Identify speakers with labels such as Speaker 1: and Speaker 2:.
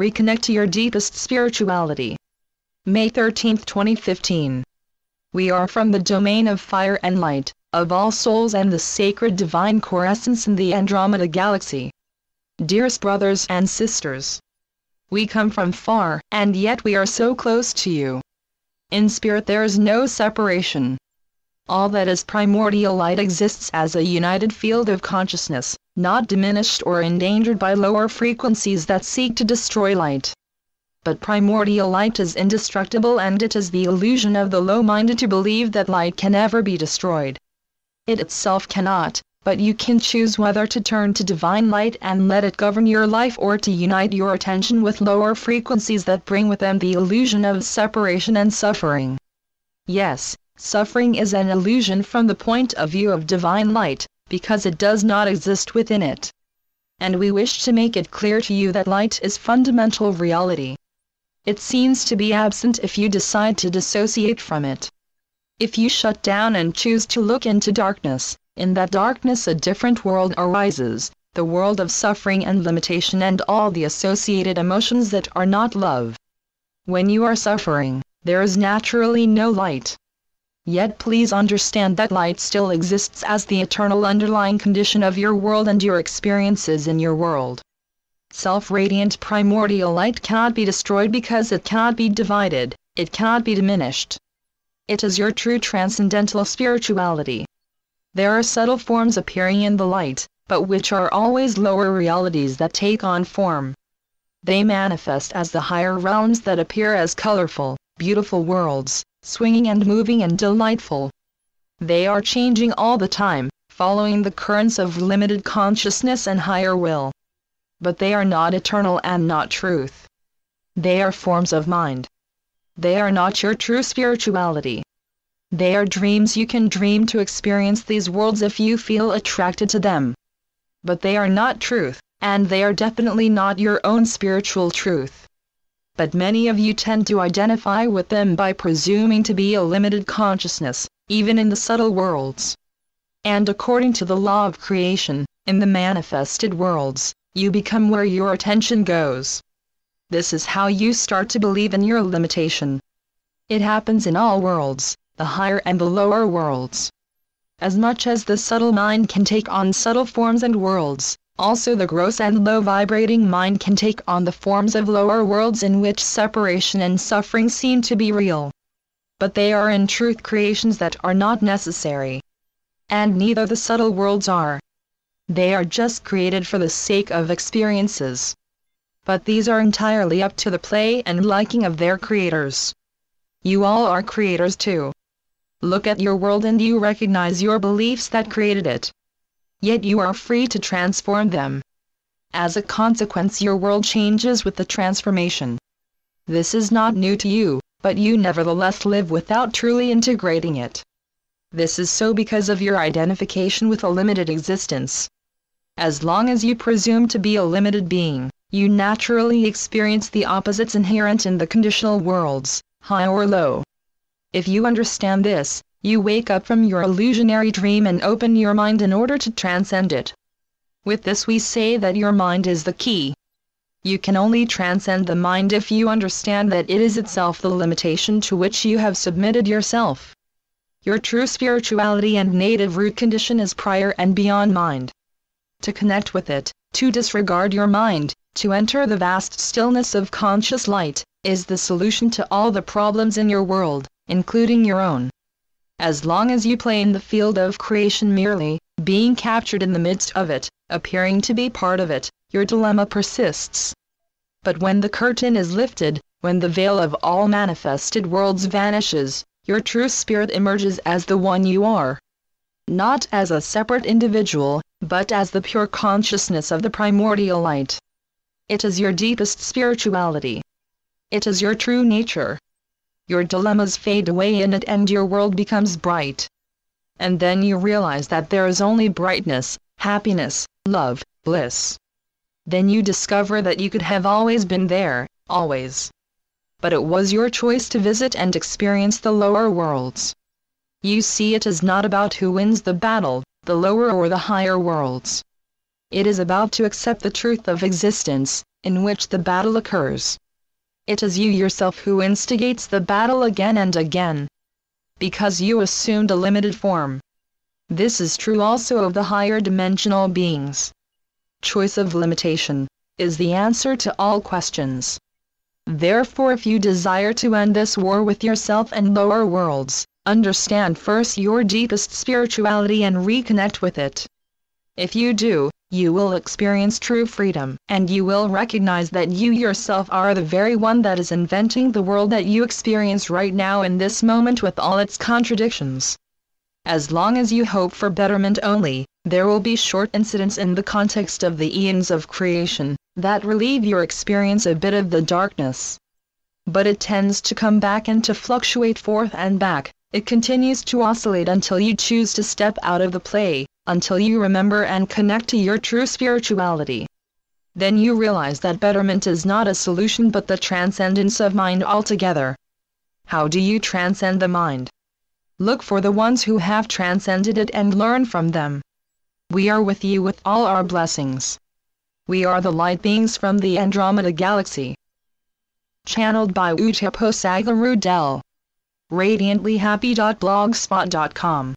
Speaker 1: Reconnect to your deepest spirituality. May 13, 2015. We are from the domain of fire and light, of all souls and the sacred divine core essence in the Andromeda galaxy. Dearest brothers and sisters, we come from far, and yet we are so close to you. In spirit there is no separation. All that is primordial light exists as a united field of consciousness, not diminished or endangered by lower frequencies that seek to destroy light. But primordial light is indestructible, and it is the illusion of the low-minded to believe that light can ever be destroyed. It itself cannot, but you can choose whether to turn to divine light and let it govern your life, or to unite your attention with lower frequencies that bring with them the illusion of separation and suffering. Yes, suffering is an illusion from the point of view of divine light, because it does not exist within it. And we wish to make it clear to you that light is fundamental reality. It seems to be absent if you decide to dissociate from it. If you shut down and choose to look into darkness, in that darkness a different world arises, the world of suffering and limitation and all the associated emotions that are not love. When you are suffering, there is naturally no light. Yet please understand that light still exists as the eternal underlying condition of your world and your experiences in your world. Self-radiant primordial light cannot be destroyed because it cannot be divided, it cannot be diminished. It is your true transcendental spirituality. There are subtle forms appearing in the light, but which are always lower realities that take on form. They manifest as the higher realms that appear as colorful, beautiful worlds, swinging and moving and delightful. They are changing all the time, following the currents of limited consciousness and higher will. But they are not eternal and not truth. They are forms of mind. They are not your true spirituality. They are dreams you can dream to experience these worlds if you feel attracted to them. But they are not truth, and they are definitely not your own spiritual truth. But many of you tend to identify with them by presuming to be a limited consciousness, even in the subtle worlds. And according to the law of creation, in the manifested worlds, you become where your attention goes. This is how you start to believe in your limitation. It happens in all worlds, the higher and the lower worlds. As much as the subtle mind can take on subtle forms and worlds, also the gross and low-vibrating mind can take on the forms of lower worlds in which separation and suffering seem to be real. But they are in truth creations that are not necessary. And neither the subtle worlds are. They are just created for the sake of experiences. But these are entirely up to the play and liking of their creators. You all are creators too. Look at your world and you recognize your beliefs that created it. Yet you are free to transform them. As a consequence, your world changes with the transformation. This is not new to you, but you nevertheless live without truly integrating it. This is so because of your identification with a limited existence. As long as you presume to be a limited being, you naturally experience the opposites inherent in the conditional worlds, high or low. If you understand this, you wake up from your illusionary dream and open your mind in order to transcend it. With this we say that your mind is the key. You can only transcend the mind if you understand that it is itself the limitation to which you have submitted yourself. Your true spirituality and native root condition is prior and beyond mind. To connect with it, to disregard your mind, to enter the vast stillness of conscious light, is the solution to all the problems in your world, including your own. As long as you play in the field of creation merely, being captured in the midst of it, appearing to be part of it, your dilemma persists. But when the curtain is lifted, when the veil of all manifested worlds vanishes, your true spirit emerges as the one you are. Not as a separate individual, but as the pure consciousness of the primordial light. It is your deepest spirituality. It is your true nature. Your dilemmas fade away in it and your world becomes bright. And then you realize that there is only brightness, happiness, love, bliss. Then you discover that you could have always been there, always. But it was your choice to visit and experience the lower worlds. You see, it is not about who wins the battle, the lower or the higher worlds. It is about to accept the truth of existence, in which the battle occurs. It is you yourself who instigates the battle again and again, because you assumed a limited form. This is true also of the higher dimensional beings. Choice of limitation is the answer to all questions. Therefore, if you desire to end this war with yourself and lower worlds, understand first your deepest spirituality and reconnect with it. If you do, you will experience true freedom, and you will recognize that you yourself are the very one that is inventing the world that you experience right now in this moment with all its contradictions. As long as you hope for betterment only, there will be short incidents in the context of the eons of creation that relieve your experience a bit of the darkness. But it tends to come back and to fluctuate forth and back. It continues to oscillate until you choose to step out of the play, until you remember and connect to your true spirituality. Then you realize that betterment is not a solution but the transcendence of mind altogether. How do you transcend the mind? Look for the ones who have transcended it and learn from them. We are with you with all our blessings. We are the light beings from the Andromeda galaxy. Channeled by posegga-rudel. radiantlyhappy.blogspot.com